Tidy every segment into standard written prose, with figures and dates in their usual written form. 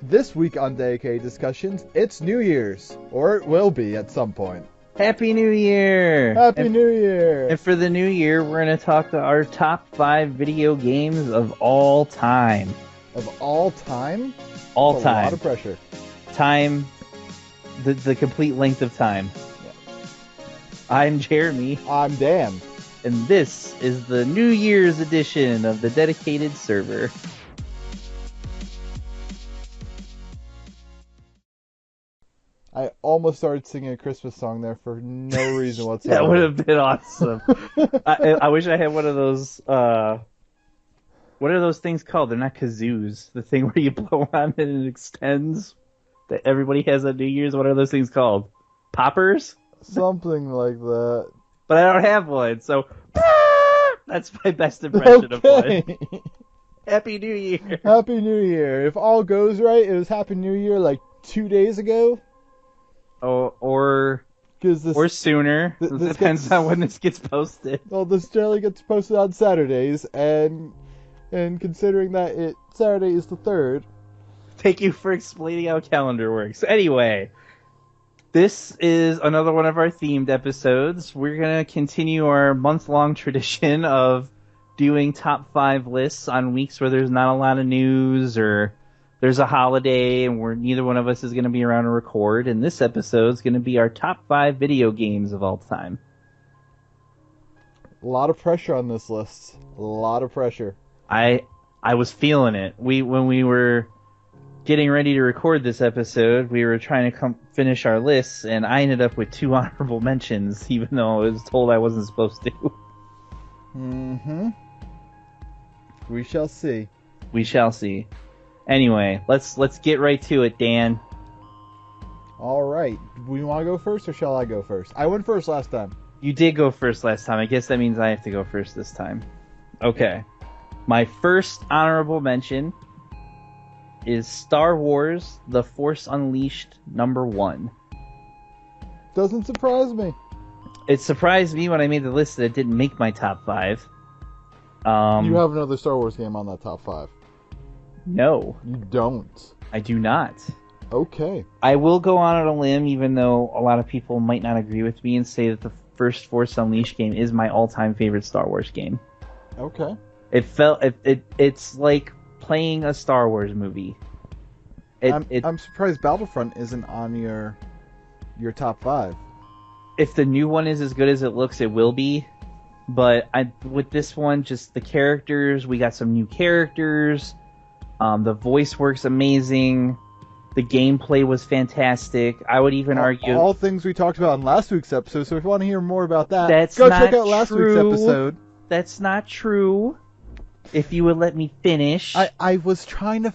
This week on Dedicated Discussions, it's New Year's. Or it will be at some point. Happy New Year! Happy New Year! And for the new year, we're going to talk to our top 5 video games of all time. Of all time? All That's time. A lot of pressure. Time, the complete length of time. Yeah. I'm Jeremy. I'm Dan. And this is the New Year's edition of the Dedicated Server. I almost started singing a Christmas song there for no reason whatsoever. That would have been awesome. I wish I had one of those, what are those things called? They're not kazoos. The thing where you blow on it and it extends. That everybody has on New Year's. What are those things called? Poppers? Something like that. But I don't have one, so that's my best impression of one. Happy New Year. Happy New Year. If all goes right, it was Happy New Year like 2 days ago. Or sooner. It depends on when this gets posted. Well, this generally gets posted on Saturdays, and considering that Saturday is the 3rd. Thank you for explaining how calendar works. Anyway, this is another one of our themed episodes. We're going to continue our month-long tradition of doing top 5 lists on weeks where there's not a lot of news or there's a holiday and neither one of us is going to be around to record. And this episode is going to be our top 5 video games of all time. A lot of pressure on this list. A lot of pressure. I was feeling it. When we were getting ready to record this episode, we were trying to finish our lists, and I ended up with 2 honorable mentions, even though I was told I wasn't supposed to. Mm-hmm. We shall see. We shall see. Anyway, let's get right to it, Dan. All right. Do you want to go first, or shall I go first? I went first last time. You did go first last time. I guess that means I have to go first this time. Okay. My first honorable mention is Star Wars: The Force Unleashed #1. Doesn't surprise me. It surprised me when I made the list that it didn't make my top 5. You have another Star Wars game on that top 5. No. You don't. I do not. Okay. I will go on a limb, even though a lot of people might not agree with me, and say that the first Force Unleashed game is my all-time favorite Star Wars game. Okay. It's like playing a Star Wars movie. I'm surprised Battlefront isn't on your top 5. If the new one is as good as it looks, it will be. But with this one, just the characters, we got some new characters. The voice works amazing. The gameplay was fantastic. I would even argue... All things we talked about in last week's episode, so if you want to hear more about that, go check out last week's episode. That's not true. If you would let me finish. I was trying to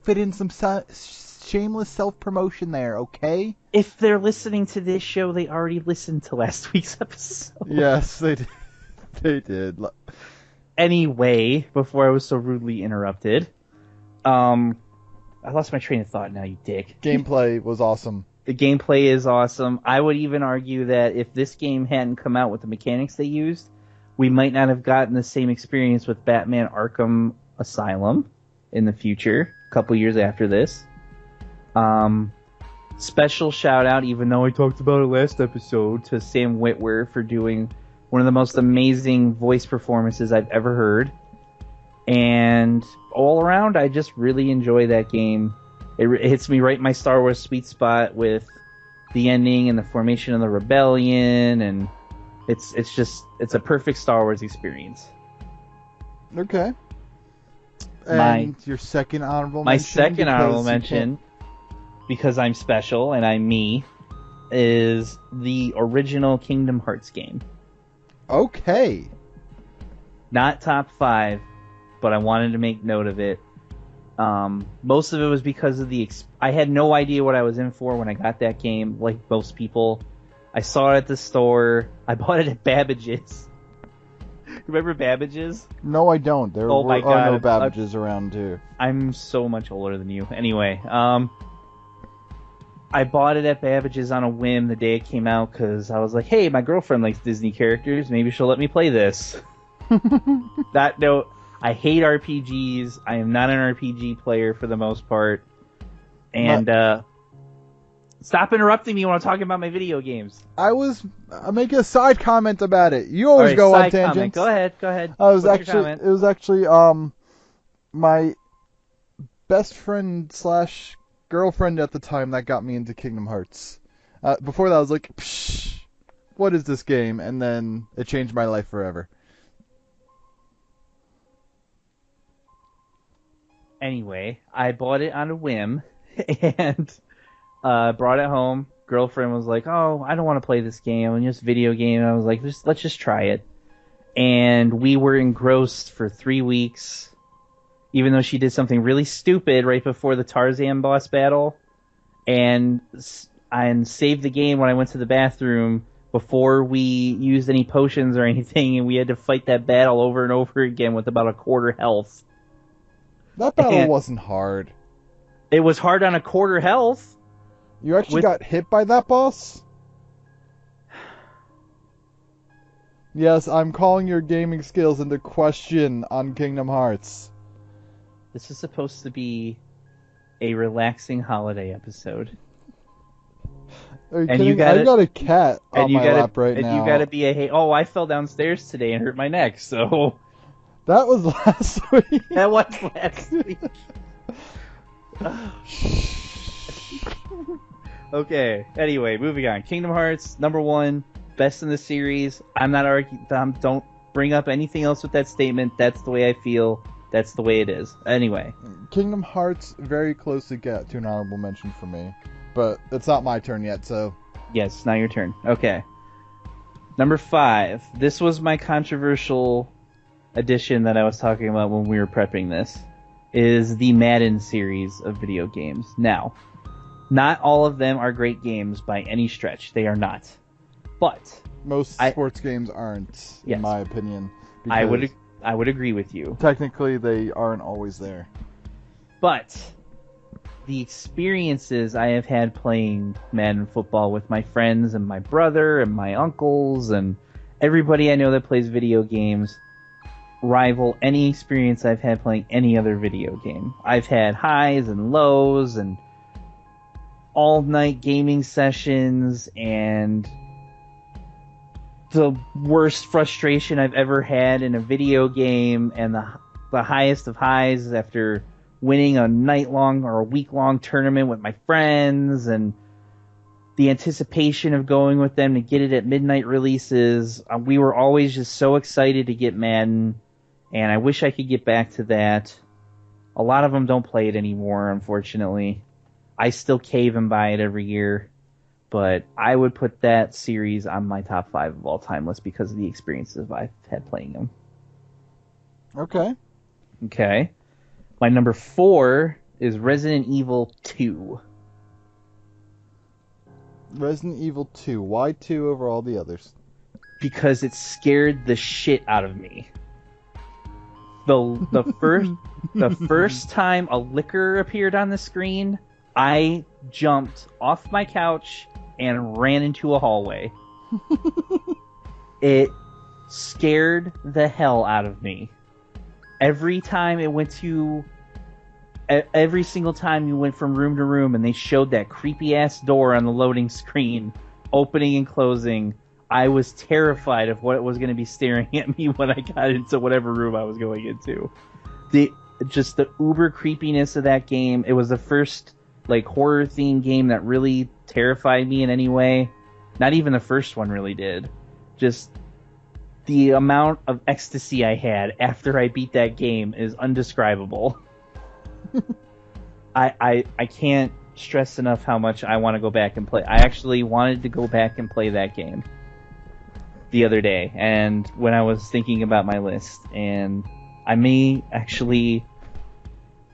fit in some shameless self-promotion there, okay? If they're listening to this show, they already listened to last week's episode. Yes, they did. They did. Anyway, before I was so rudely interrupted, I lost my train of thought now, you dick. Gameplay was awesome. The gameplay is awesome. I would even argue that if this game hadn't come out with the mechanics they used, we might not have gotten the same experience with Batman Arkham Asylum in the future, a couple years after this. Special shout out, even though I talked about it last episode, to Sam Witwer for doing one of the most amazing voice performances I've ever heard. And all around, I just really enjoy that game. It hits me right in my Star Wars sweet spot with the ending and the formation of the rebellion, and it's a perfect Star Wars experience. Okay. And your second honorable mention? My second honorable mention, because I'm special and I'm me, is the original Kingdom Hearts game. Okay. Not top 5, but I wanted to make note of it. Most of it was because of I had no idea what I was in for when I got that game, like most people. I saw it at the store. I bought it at Babbage's. Remember Babbage's? No, I don't. There are no Babbage's around here. I'm so much older than you. Anyway, I bought it at Babbage's on a whim the day it came out because I was like, hey, my girlfriend likes Disney characters. Maybe she'll let me play this. That note, I hate RPGs. I am not an RPG player for the most part. And stop interrupting me when I'm talking about my video games. I'm making a side comment about it. You All always right, go on side tangents. comment. Go ahead. It What's your comment? was actually my best friend / girlfriend at the time that got me into Kingdom Hearts. Before that, I was like, psh, what is this game? And then it changed my life forever. Anyway, I bought it on a whim and brought it home. Girlfriend was like, "Oh, I don't want to play this game. It's just a video game." I was like, "Let's just try it." And we were engrossed for 3 weeks, even though she did something really stupid right before the Tarzan boss battle, and saved the game when I went to the bathroom before we used any potions or anything, and we had to fight that battle over and over again with about a quarter health. That battle wasn't hard. It was hard on a quarter health. You actually got hit by that boss? Yes, I'm calling your gaming skills into question on Kingdom Hearts. This is supposed to be a relaxing holiday episode. Are you kidding? I got a cat on my lap right now. And you gotta be I fell downstairs today and hurt my neck, so... That was last week. That was last week. Okay, anyway, moving on. Kingdom Hearts, number 1, best in the series. I'm not arguing. Don't bring up anything else with that statement. That's the way I feel. That's the way it is. Anyway. Kingdom Hearts very close to get to an honorable mention for me. But it's not my turn yet, so... Yes, now your turn. Okay. Number 5. This was my controversial addition that I was talking about when we were prepping this. Is the Madden series of video games. Now, not all of them are great games by any stretch. They are not. But... Most sports games aren't, in my opinion. I would agree with you. Technically, they aren't always there. But the experiences I have had playing Madden football with my friends and my brother and my uncles and everybody I know that plays video games rival any experience I've had playing any other video game. I've had highs and lows and all-night gaming sessions and the worst frustration I've ever had in a video game and the highest of highs after winning a night-long or a week-long tournament with my friends and the anticipation of going with them to get it at midnight releases. We were always just so excited to get Madden, and I wish I could get back to that. A lot of them don't play it anymore, unfortunately. I still cave and buy it every year, but I would put that series on my top 5 of all time list because of the experiences I've had playing them. Okay. My number 4 is Resident Evil 2. Resident Evil 2. Why 2 over all the others? Because it scared the shit out of me. The first time a licker appeared on the screen, I jumped off my couch and ran into a hallway. It scared the hell out of me. Every single time you went from room to room and they showed that creepy ass door on the loading screen, opening and closing, I was terrified of what was going to be staring at me when I got into whatever room I was going into. The uber creepiness of that game. It was the first horror themed game that really terrified me in any way. Not even the first one really did. Just the amount of ecstasy I had after I beat that game is undescribable. I can't stress enough how much I want to go back and play. I actually wanted to go back and play that game the other day, and when I was thinking about my list, and I may actually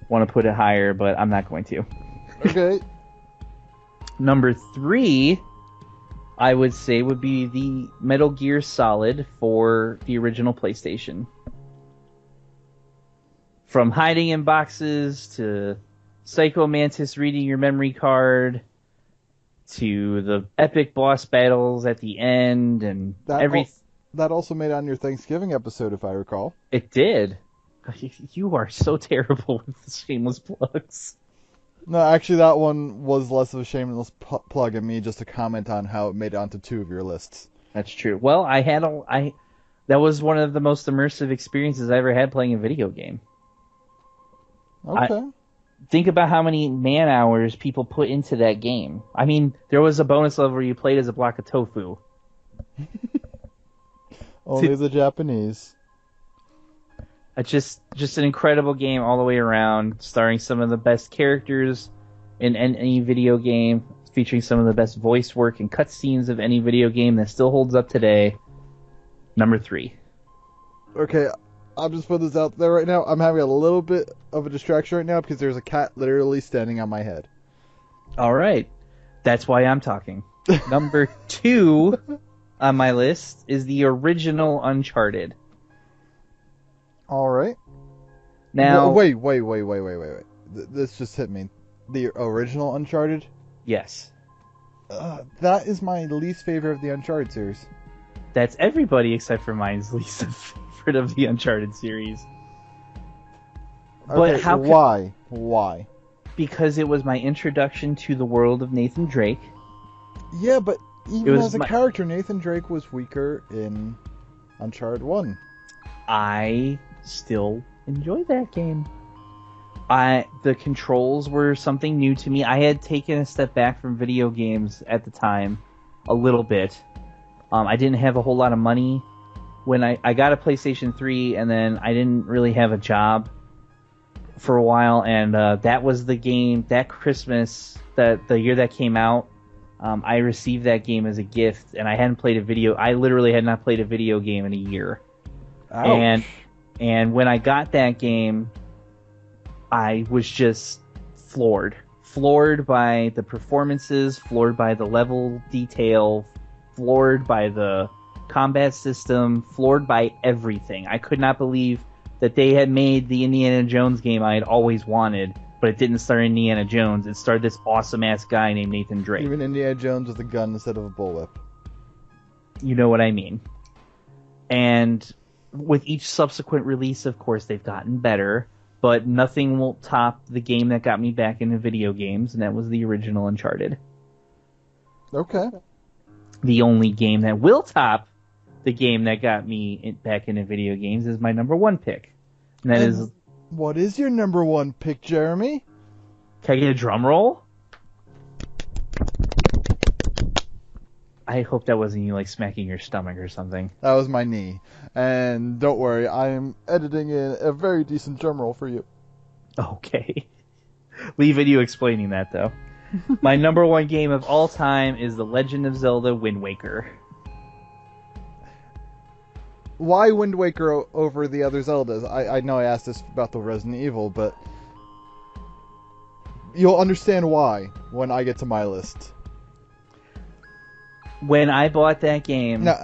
want to put it higher, but I'm not going to. Okay. Number 3, I would say, would be the Metal Gear Solid for the original PlayStation. From hiding in boxes to Psycho Mantis reading your memory card to the epic boss battles at the end and that also made it on your Thanksgiving episode, if I recall. It did. You are so terrible with the shameless plugs. No, actually, that one was less of a shameless plug and me just to comment on how it made it onto two of your lists. That's true. Well, that was one of the most immersive experiences I ever had playing a video game. I Okay. think about how many man hours people put into that game. I mean, there was a bonus level where you played as a block of tofu. Only the Japanese. It's just an incredible game all the way around, starring some of the best characters in any video game, featuring some of the best voice work and cutscenes of any video game that still holds up today. Number 3. Okay, I'll just put this out there right now. I'm having a little bit of a distraction right now because there's a cat literally standing on my head. All right. That's why I'm talking. Number 2 on my list is the original Uncharted. All right. Now, wait. This just hit me. The original Uncharted? yes. That is my least favorite of the Uncharted series. That's everybody except for mine's least favorite of the Uncharted series. But Okay, why? Why? Because it was my introduction to the world of Nathan Drake. Yeah, but even was as a character, Nathan Drake was weaker in Uncharted 1. I still enjoy that game. The controls were something new to me. I had taken a step back from video games at the time, a little bit. I didn't have a whole lot of money when I got a PlayStation 3, and then I didn't really have a job for a while, and that was the game, that Christmas, the year that came out, I received that game as a gift, and I literally had not played a video game in a year. Ouch. And when I got that game, I was just floored. Floored by the performances, floored by the level detail, floored by the combat system, floored by everything. I could not believe that they had made the Indiana Jones game I had always wanted, but it didn't star Indiana Jones. It starred this awesome-ass guy named Nathan Drake. Even Indiana Jones with a gun instead of a bullwhip. You know what I mean. And with each subsequent release, of course, they've gotten better, but nothing will top the game that got me back into video games, and that was the original Uncharted. Okay. The only game that will top the game that got me back into video games is my number 1 pick. And that is... What is your number 1 pick, Jeremy? Can I get a drum roll? I hope that wasn't you, like, smacking your stomach or something. That was my knee. And don't worry, I'm editing in a very decent drum roll for you. Okay. Leave it you explaining that, though. My number 1 game of all time is The Legend of Zelda Wind Waker. Why Wind Waker over the other Zeldas? I know I asked this about the Resident Evil, but you'll understand why when I get to my list. When I bought that game... No,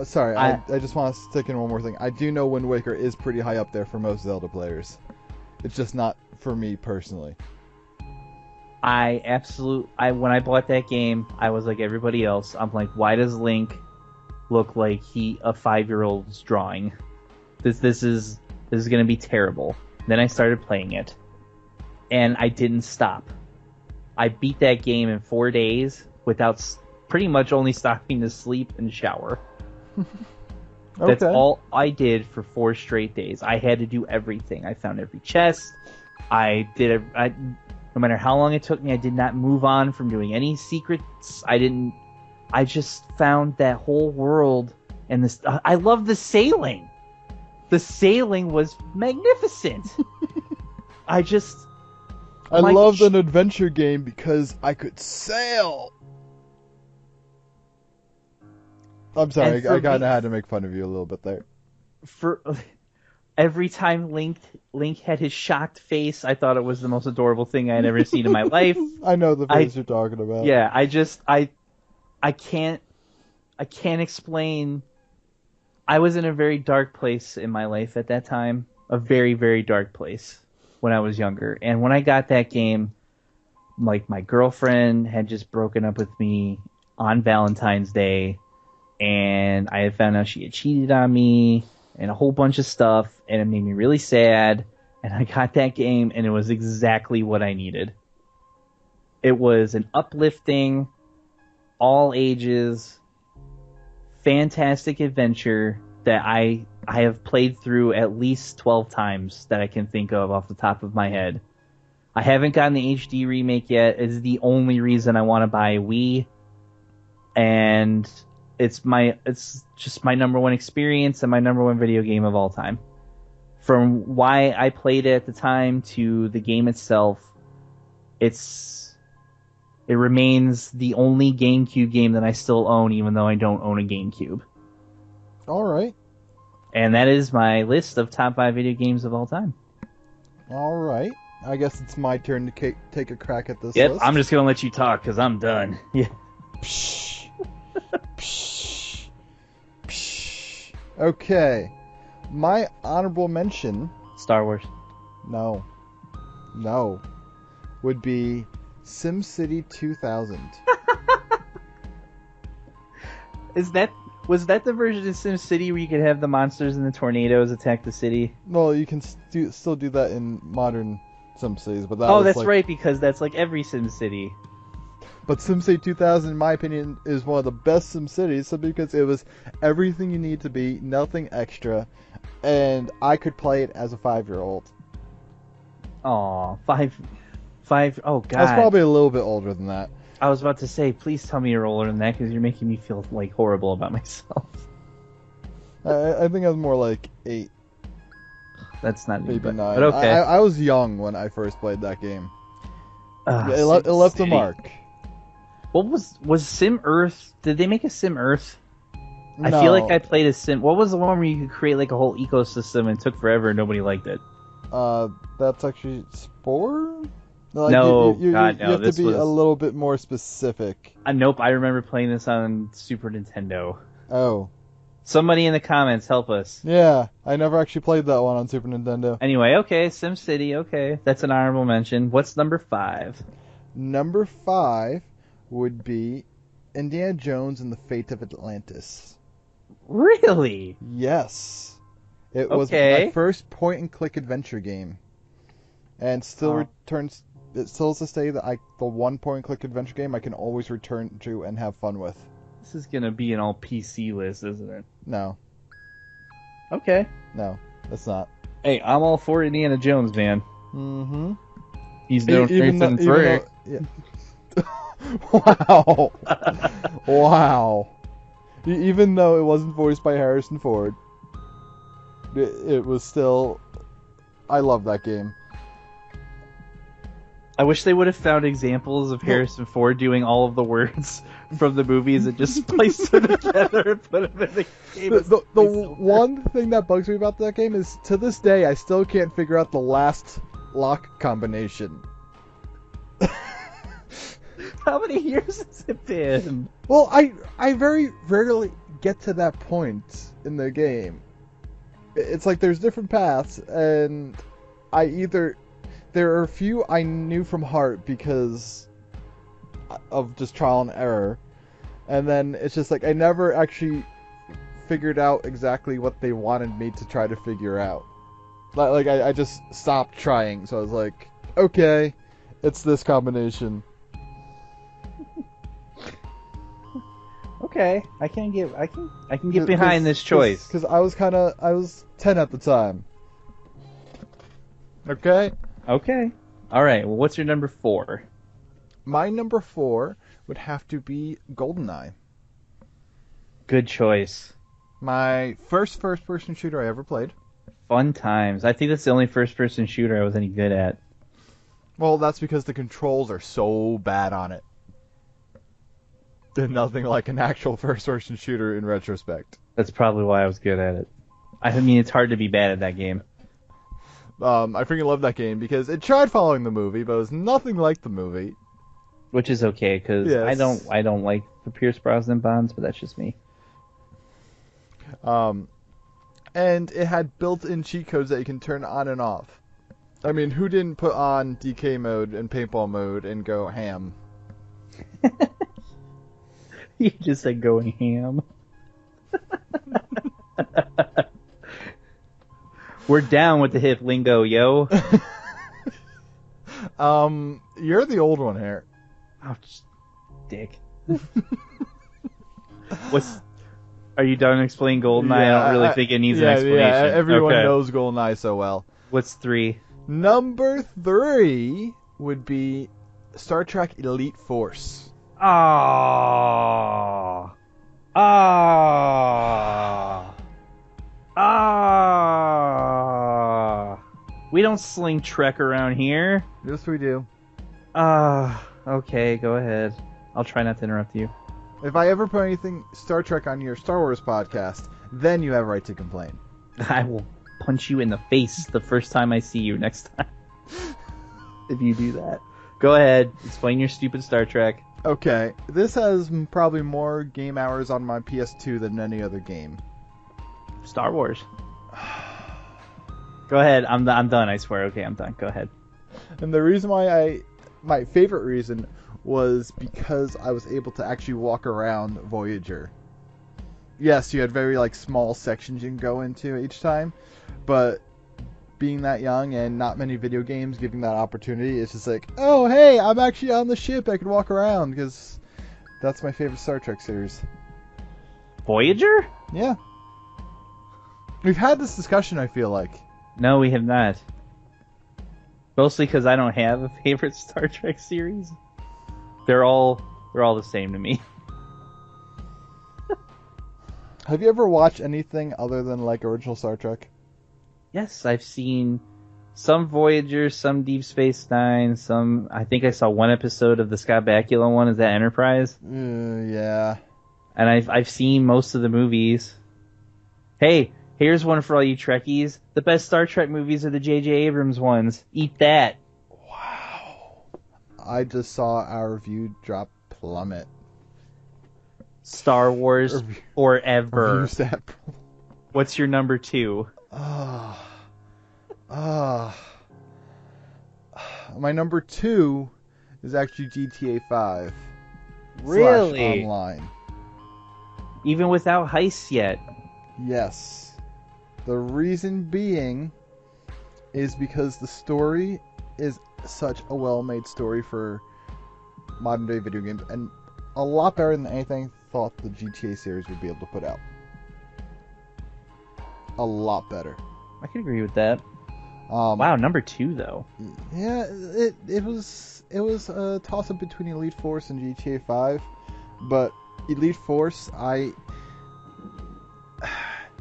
sorry, I just want to stick in one more thing. I do know Wind Waker is pretty high up there for most Zelda players. It's just not for me personally. When I bought that game, I was like everybody else. I'm like, why does Link look like a 5-year-old's drawing? This is gonna be terrible. Then I started playing it, and I didn't stop. I beat that game in 4 days without pretty much only stopping to sleep and shower. That's all I did for 4 straight days. I had to do everything. I found every chest. No matter how long it took me, I did not move on from doing any secrets. I just found that whole world, and this. I love the sailing. The sailing was magnificent. I loved an adventure game because I could sail. I'm sorry, I kind of had to make fun of you a little bit there. For every time Link had his shocked face, I thought it was the most adorable thing I had ever seen in my life. I know the face you're talking about. Yeah, I can't explain. I was in a very dark place in my life at that time, a very, very dark place when I was younger. And when I got that game, like, my girlfriend had just broken up with me on Valentine's Day, and I had found out she had cheated on me and a whole bunch of stuff, and it made me really sad. And I got that game, and it was exactly what I needed. It was an uplifting, all ages, fantastic adventure that I have played through at least 12 times that I can think of off the top of my head. I haven't gotten the HD remake yet. It's the only reason I want to buy a Wii, and it's just my number one experience and my number one video game of all time. From why I played it at the time to the game itself, it remains the only GameCube game that I still own, even though I don't own a GameCube. All right. And that is my list of top 5 video games of all time. All right. I guess it's my turn to take a crack at this Yep, list. I'm just gonna let you talk because I'm done. Yeah. Psh. Psh. Psh. Okay. My honorable mention, Star Wars. no, would be SimCity 2000. Was that the version of SimCity where you could have the monsters and the tornadoes attack the city? Well, you can still do that in modern SimCities, but that was That's like, right, because that's like every SimCity. But SimCity 2000, in my opinion, is one of the best SimCities simply because it was everything you need to be, nothing extra, and I could play it as a 5-year-old. Aw, oh god. I was probably a little bit older than that. I was about to say, please tell me you're older than that, because you're making me feel like horrible about myself. I think I was more like 8, That's not maybe even 9. but okay. I was young when I first played that game. It left a SimCity. mark. What was Sim Earth? Did they make a Sim Earth? I No. feel like I played a Sim. What was the one where you could create like a whole ecosystem and it took forever and nobody liked it? That's actually Spore? Like, No, you God, no. have to This be was a little bit more specific. Nope. I remember playing this on Super Nintendo. Oh. Somebody in the comments help us. Yeah, I never actually played that one on Super Nintendo. Anyway, okay, SimCity. Okay, that's an honorable mention. What's number 5? Number 5 would be Indiana Jones and the Fate of Atlantis. Really? Yes. It was Okay. my first point-and-click adventure game. And still returns... It still is to say that the one point-and-click adventure game I can always return to and have fun with. This is gonna be an all PC list, isn't it? No. Okay. No. It's not. Hey, I'm all for Indiana Jones, man. Mm-hmm. He's no Nathan Drake. Yeah. Wow. Wow. Even though it wasn't voiced by Harrison Ford, it was still... I love that game. I wish they would have found examples of Harrison Ford doing all of the words from the movies and just spliced them together and put them in the game. The one thing that bugs me about that game is, to this day, I still can't figure out the last lock combination. How many years has it been? Well, I very rarely get to that point in the game. It's like there's different paths, and there are a few I knew from heart because of just trial and error, and then it's just like I never actually figured out exactly what they wanted me to try to figure out. Like I just stopped trying, so I was like, okay, it's this combination. Okay, I can get behind this choice. Because I was 10 at the time. Okay? Okay. All right. Well, what's your number 4? My number 4 would have to be GoldenEye. Good choice. My first-person shooter I ever played. Fun times. I think that's the only first-person shooter I was any good at. Well, that's because the controls are so bad on it. They're nothing like an actual first-person shooter in retrospect. That's probably why I was good at it. I mean, it's hard to be bad at that game. I freaking love that game because it tried following the movie, but it was nothing like the movie. Which is okay, because Yes. I don't like the Pierce Brosnan Bonds, but that's just me. And it had built-in cheat codes that you can turn on and off. I mean, who didn't put on DK mode and paintball mode and go ham? You just said going ham. We're down with the hip lingo, yo. You're the old one here. Ouch, dick. Are you done explaining GoldenEye? I don't really think it needs an explanation. Everyone Okay. knows GoldenEye so well. What's 3? Number 3 would be Star Trek Elite Force. Ah. Ah. Ah. We don't sling Trek around here. Yes, we do. Okay, go ahead. I'll try not to interrupt you. If I ever put anything Star Trek on your Star Wars podcast, then you have a right to complain. I will punch you in the face the first time I see you next time. If you do that. Go ahead. Explain your stupid Star Trek. Okay, this has probably more game hours on my PS2 than any other game. Star Wars. Go ahead. I'm done, I swear. Okay, I'm done. Go ahead. And the reason why my favorite reason was because I was able to actually walk around Voyager. Yes, you had very small sections you can go into each time, but being that young and not many video games giving that opportunity, it's just oh hey, I'm actually on the ship, I can walk around, because that's my favorite Star Trek series. Voyager? Yeah. We've had this discussion, I feel like. No, we have not. Mostly because I don't have a favorite Star Trek series. They're all the same to me. Have you ever watched anything other than original Star Trek? Yes, I've seen some Voyager, some Deep Space Nine, some. I think I saw one episode of the Scott Bakula one. Is that Enterprise? Yeah. And I've seen most of the movies. Hey, here's one for all you Trekkies. The best Star Trek movies are the J.J. Abrams ones. Eat that. Wow. I just saw our view drop plummet. Star Wars forever. That. What's your number 2? My number 2 is actually GTA 5. Really? Online. Even without heists yet? Yes. The reason being is because the story is such a well-made story for modern-day video games, and a lot better than anything I thought the GTA series would be able to put out. A lot better. I can agree with that. Wow, number 2 though. Yeah, it was a toss-up between Elite Force and GTA 5, but Elite Force,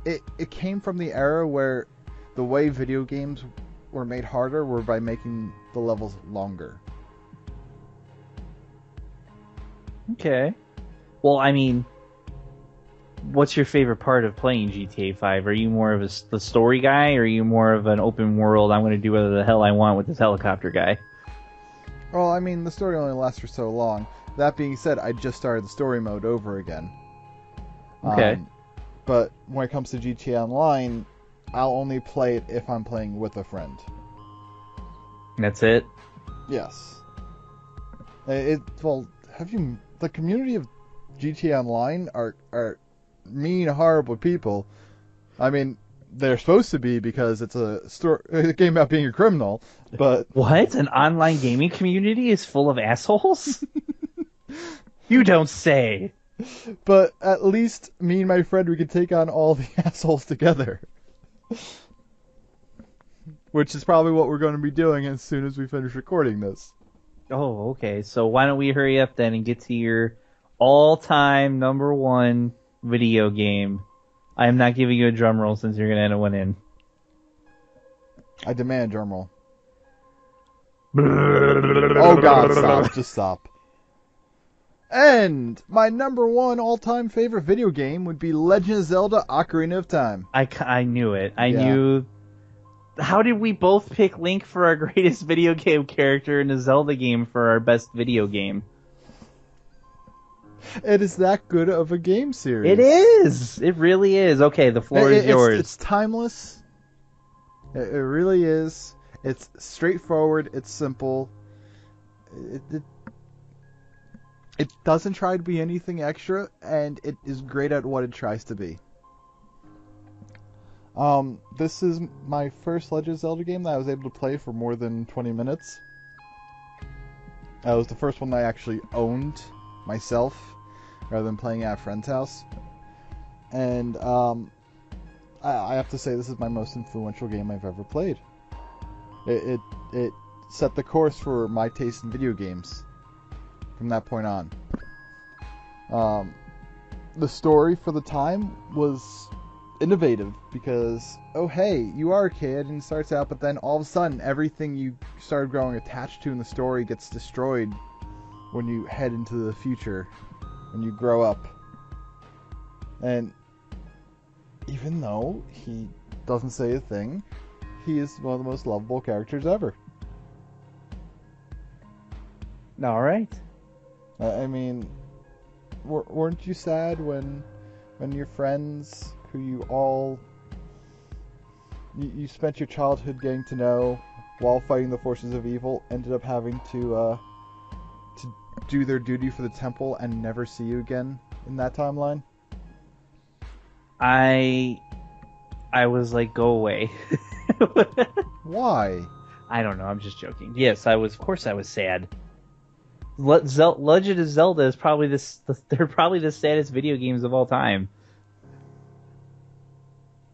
it came from the era where the way video games were made harder were by making the levels longer. Okay. Well, I mean, what's your favorite part of playing GTA 5? Are you more of the story guy, or are you more of an open world, I'm going to do whatever the hell I want with this helicopter guy? Well, I mean, the story only lasts for so long. That being said, I just started the story mode over again. Okay. But when it comes to GTA Online, I'll only play it if I'm playing with a friend. That's it? Yes. The community of GTA Online are mean, horrible people. I mean, they're supposed to be because it's a game about being a criminal, but... What? An online gaming community is full of assholes? You don't say! But at least me and my friend, we could take on all the assholes together. Which is probably what we're going to be doing as soon as we finish recording this. Oh, okay. So why don't we hurry up then and get to your all-time number 1 video game. I am not giving you a drum roll since you're going to enter one in. I demand a drum roll. Oh god, stop. Just stop. And my number 1 all-time favorite video game would be Legend of Zelda Ocarina of Time. I knew it. I knew... How did we both pick Link for our greatest video game character and a Zelda game for our best video game? It is that good of a game series. It is! It really is. Okay, the floor is yours. It's timeless. It really is. It's straightforward. It's simple. It doesn't try to be anything extra, and it is great at what it tries to be. This is my first Legend of Zelda game that I was able to play for more than 20 minutes. It was the first one I actually owned myself, rather than playing at a friend's house. And I have to say this is my most influential game I've ever played. It set the course for my taste in video games from that point on. The story for the time was innovative because, oh hey, you are a kid and it starts out, but then all of a sudden everything you started growing attached to in the story gets destroyed when you head into the future, when you grow up. And even though he doesn't say a thing, he is one of the most lovable characters ever. All right. I mean, weren't you sad when your friends, who you spent your childhood getting to know while fighting the forces of evil, ended up having to do their duty for the temple and never see you again in that timeline? I was like, go away. Why? I don't know. I'm just joking. Yes, I was. Of course, I was sad. Legend of Zelda is probably they're probably the saddest video games of all time.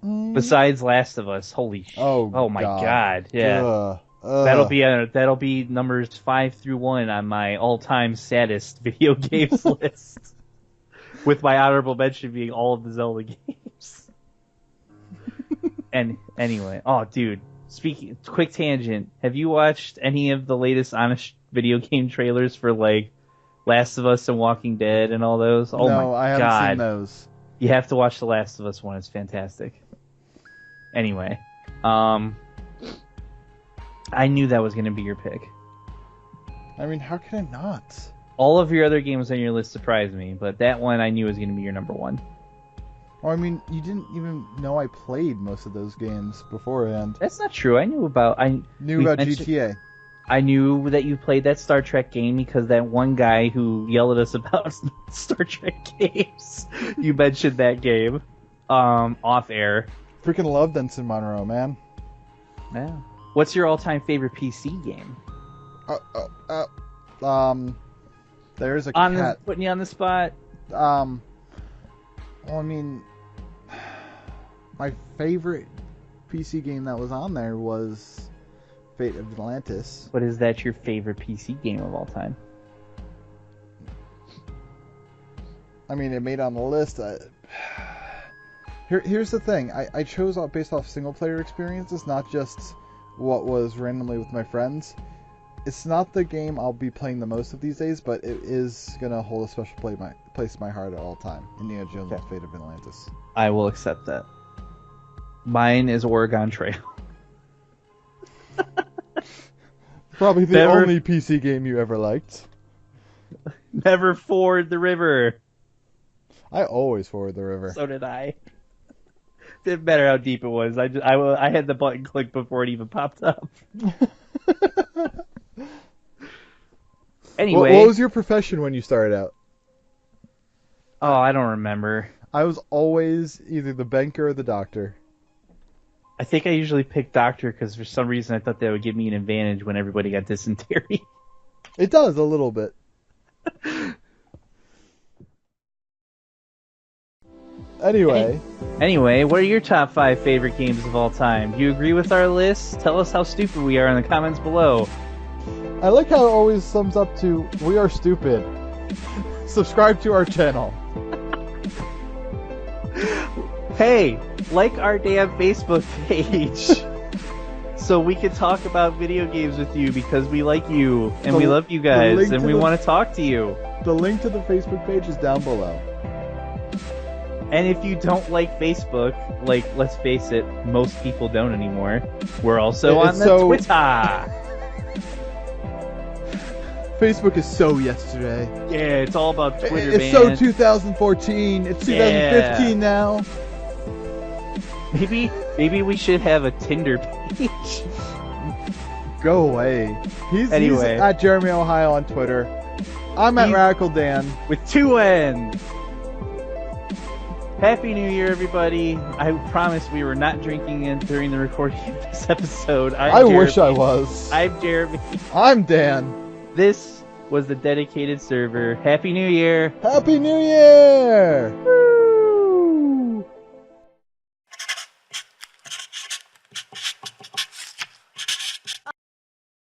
Besides Last of Us. Holy shit. Oh my god. Yeah. That'll be numbers 5 through 1 on my all-time saddest video games list. With my honorable mention being all of the Zelda games. And anyway, oh dude, quick tangent. Have you watched any of the latest honest video game trailers for like Last of Us and Walking Dead and all those? Oh no, my I haven't god. seen those. You have to watch the Last of Us one. It's fantastic. Anyway, I knew that was going to be your pick. I mean, how can it not? All of your other games on your list surprised me, but that one I knew was going to be your number one. Well, I mean, you didn't even know I played most of those games beforehand. That's not true. I knew about GTA. I knew that you played that Star Trek game because that one guy who yelled at us about Star Trek games, you mentioned that game off air. Freaking love Ensign Monroe, man. Yeah. What's your all-time favorite PC game? There's a cat. Putting you on the spot. Well, I mean, my favorite PC game that was on there was Fate of Atlantis. But is that your favorite PC game of all time? I mean, it made it on the list. Here's the thing. I chose based off single-player experiences, not just what was randomly with my friends. It's not the game I'll be playing the most of these days, but it is going to hold a special place in my heart at all time. Indiana Jones and Fate of Atlantis. I will accept that. Mine is Oregon Trail. Probably the only PC game you ever liked. Never ford the river. I always ford the river. So did I. Didn't matter how deep it was. I had the button clicked before it even popped up. Anyway, what was your profession when you started out? Oh, I don't remember. I was always either the banker or the doctor. I think I usually picked doctor because for some reason I thought that would give me an advantage when everybody got dysentery. It does a little bit. Anyway, what are your top 5 favorite games of all time? Do you agree with our list? Tell us how stupid we are in the comments below. I like how it always sums up to, we are stupid. Subscribe to our channel. Hey, like our damn Facebook page. So we can talk about video games with you because we like you and we love you guys and we want to talk to you. The link to the Facebook page is down below. And if you don't like Facebook, like, let's face it, most people don't anymore. We're also on the Twitter. Facebook is so yesterday. Yeah, it's all about Twitter, It's so 2014. It's 2015 now. Maybe we should have a Tinder page. Go away. He's at Jeremy Ohio on Twitter. I'm at Radical Dan. With 2 N's. Happy New Year, everybody. I promise we were not drinking during the recording of this episode. I wish I was. I'm Jeremy. I'm Dan. This was the dedicated server. Happy New Year! Happy New Year!